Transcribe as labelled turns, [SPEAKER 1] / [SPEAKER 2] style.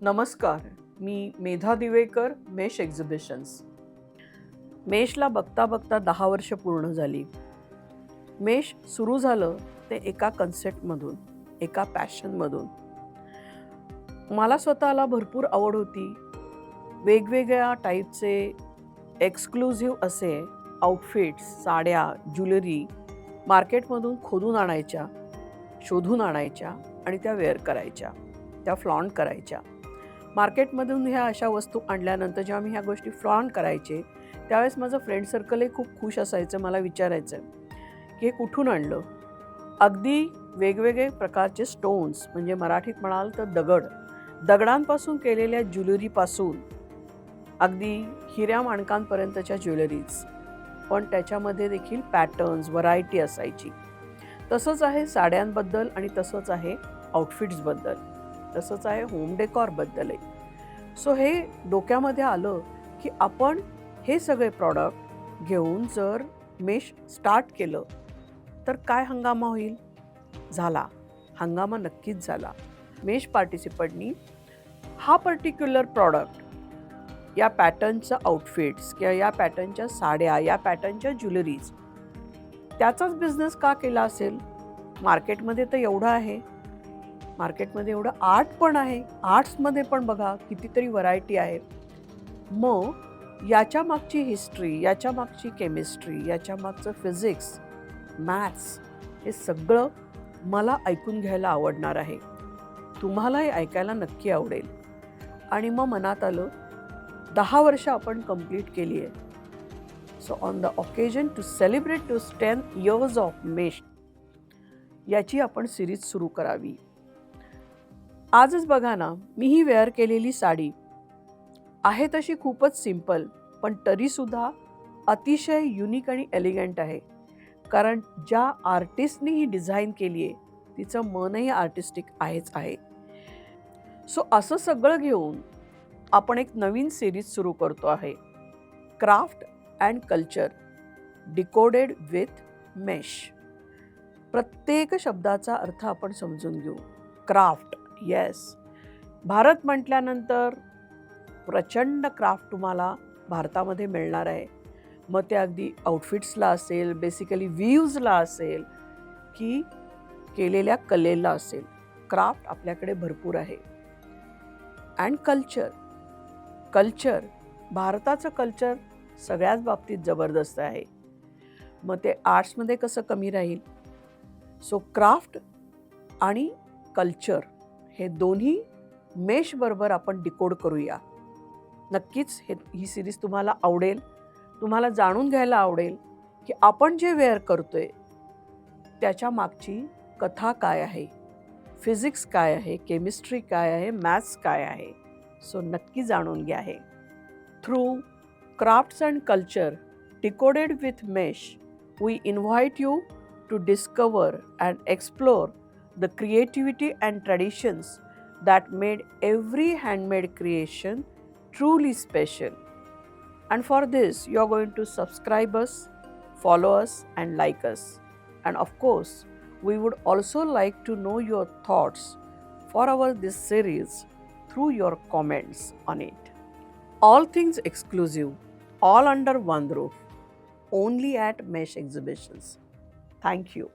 [SPEAKER 1] नमस्कार, मी Medha Diwekar, mesh exhibitions. मेशला बघता बघता 10 वर्ष पूर्ण झाली. मेश सुरू झालं ते एका कन्सेप्टमधून, एका पॅशनमधून. मला स्वतःला भरपूर आवड होती वेगवेगळ्या टाईपचे एक्सक्लुझिव्ह असे आउटफिट्स, साड्या, ज्वेलरी मार्केटमधून खोदून आणायच्या, शोधून आणायच्या आणि त्या वेअर करायच्या, त्या फ्लॉन्ट करायच्या. मार्केटमधून ह्या अशा वस्तू आणल्यानंतर जेव्हा मी ह्या गोष्टी फ्लॉन्ट करायचे त्यावेळेस माझं फ्रेंड सर्कलही खूप खुश असायचं. मला विचारायचं की हे कुठून आणलं. अगदी वेगवेगळे प्रकारचे स्टोन्स, म्हणजे मराठीत म्हणाल तर दगडांपासून केलेल्या ज्वेलरीपासून अगदी हिऱ्या माणकांपर्यंतच्या ज्वेलरीज, पण त्याच्यामध्ये देखील पॅटर्न्स, व्हरायटी असायची. तसंच आहे साड्यांबद्दल आणि तसंच आहे आउटफिट्सबद्दल, तसंच आहे होम डेकॉरबद्दलही. सो हे डोक्यामध्ये आलं की आपण हे सगळे प्रॉडक्ट घेऊन जर मेश स्टार्ट केलं तर काय हंगामा होईल. झाला हंगामा, नक्कीच झाला. मेश पार्टिसिपंटनी हा पर्टिक्युलर प्रॉडक्ट, या पॅटर्नचं आउटफिट्स किंवा या पॅटर्नच्या साड्या, या पॅटर्नच्या ज्वेलरीज, त्याचाच बिझनेस का केला असेल. मार्केटमध्ये तर एवढं आहे, मार्केटमध्ये एवढं आर्ट पण आहे. आर्ट्समध्ये पण बघा कितीतरी व्हरायटी आहे. मग याच्या मागची हिस्ट्री, याच्या मागची केमिस्ट्री, याच्या मागचं फिजिक्स, मॅथ्स, हे सगळं मला ऐकून घ्यायला आवडणार आहे. तुम्हालाही ऐकायला नक्की आवडेल. आणि मग मनात आलं 10 वर्ष आपण कंप्लीट केली आहे. So on the occasion to celebrate to 10 years of Mesh, याची आपण सिरीज सुरू करावी. आजच बघा ना, मी ही वेअर केलेली साडी आहे तशी खूपच सिंपल, पण तरीसुद्धा अतिशय युनिक आणि एलिगंट आहे. कारण ज्या आर्टिस्टनी ही डिझाईन केली आहे तिचं मनही आर्टिस्टिक आहेच आहे. सो असं सगळं घेऊन आपण एक नवीन सिरीज सुरू करतो आहे, craft and culture decoded with mesh. प्रत्येक शब्दाचा अर्थ आपण समजून घेऊ. क्राफ्ट, येस, भारत म्हटल्यानंतर प्रचंड क्राफ्ट तुम्हाला भारतामध्ये मिळणार आहे. मग ते अगदी आउटफिट्सला असेल, बेसिकली व्ह्यूजला असेल, की केलेल्या कलेला असेल. क्राफ्ट आपल्याकडे भरपूर आहे. अँड कल्चर, भारताचं कल्चर सगळ्याच बाबतीत जबरदस्त आहे. मग ते आर्ट्समध्ये कसं कमी राहील. सो क्राफ्ट आणि कल्चर हे दोन्ही मेशबरोबर आपण डिकोड करूया. नक्कीच ही सिरीज तुम्हाला आवडेल. तुम्हाला जाणून घ्यायला आवडेल की आपण जे वेअर करतोय त्याच्या मागची कथा काय आहे, फिजिक्स काय आहे, केमिस्ट्री काय आहे, मॅथ्स काय आहे. सो नक्की जाणून घ्या हे. Through crafts and culture decoded with Mesh, we invite you to discover and explore the creativity and traditions that made every handmade creation truly special. And for this, you are going to subscribe us, follow us, and like us. And of course, we would also like to know your thoughts for this series through your comments on it. All things exclusive, all under one roof, only at Mesh Exhibitions. Thank you.